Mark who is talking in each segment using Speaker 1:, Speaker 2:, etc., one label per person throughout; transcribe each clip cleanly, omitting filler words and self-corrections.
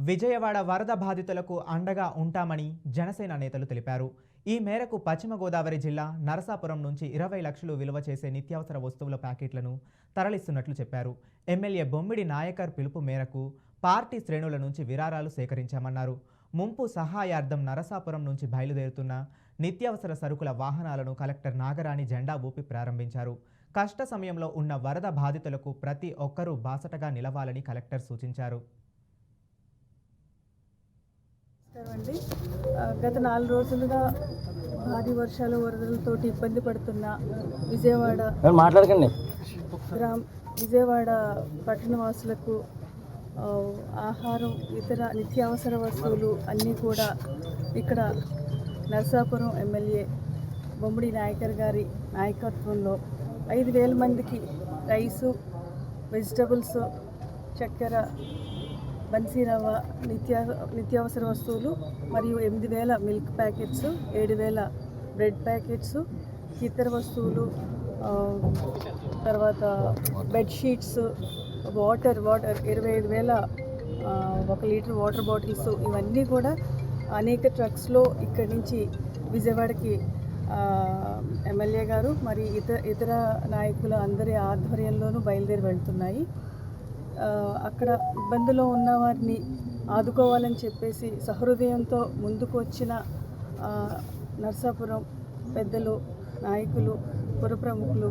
Speaker 1: విజయవాడ వరద బాధితులకు అండగా ఉంటామని జనసేన నేతలు తెలిపారు. ఈ మేరకు పశ్చిమ గోదావరి జిల్లా నరసాపురం నుంచి 20 లక్షలు విలువ చేసే నిత్యావసర వస్తువుల ప్యాకెట్లను తరలిస్తున్నట్లు చెప్పారు. ఎమ్మెల్యే బొమ్మిడి నాయకర్ పిలుపు మేరకు పార్టీ శ్రేణుల నుంచి విరాళాలు సేకరించామన్నారు. ముంపు సహాయార్థం నరసాపురం నుంచి బయలుదేరుతున్న నిత్యావసర సరుకుల వాహనాలను కలెక్టర్ నాగరాణి జెండా ఊపి ప్రారంభించారు. కష్ట సమయంలో ఉన్న వరద బాధితులకు ప్రతి ఒక్కరూ బాసటగా నిలవాలని కలెక్టర్ సూచించారు.
Speaker 2: గత 4 రోజులుగా భారీ వర్షాలు వరదలతో ఇబ్బంది పడుతున్న విజయవాడ పట్టణవాసులకు ఆహారం, ఇతర నిత్యావసర వస్తువులు అన్నీ కూడా ఇక్కడ నరసాపురం ఎమ్మెల్యే బొమ్మిడి నాయకర్ గారి నాయకత్వంలో 5,000 మందికి రైసు, వెజిటబుల్స్, చక్కెర, బన్సీరవ్వ, నిత్యావసర వస్తువులు మరియు 8,000 మిల్క్ ప్యాకెట్స్, 7,000 బ్రెడ్ ప్యాకెట్స్, ఇతర వస్తువులు, తర్వాత bedsheets, water 25,000 1 litre water bottles, ఇవన్నీ కూడా అనేక ట్రక్స్లో ఇక్కడి నుంచి విజయవాడకి ఎమ్మెల్యే గారు మరి ఇతర నాయకుల అందరి ఆధ్వర్యంలోనూ బయలుదేరి వెళ్తున్నాయి. అక్కడ ఇబ్బందులో ఉన్న వారిని ఆదుకోవాలని చెప్పేసి సహృదయంతో ముందుకు వచ్చిన నరసాపురం పెద్దలు, నాయకులు, పుర ప్రముఖులు,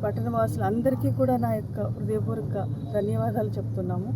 Speaker 2: పట్టణవాసులు అందరికీ కూడా నా యొక్క హృదయపూర్వక ధన్యవాదాలు చెప్తున్నాము.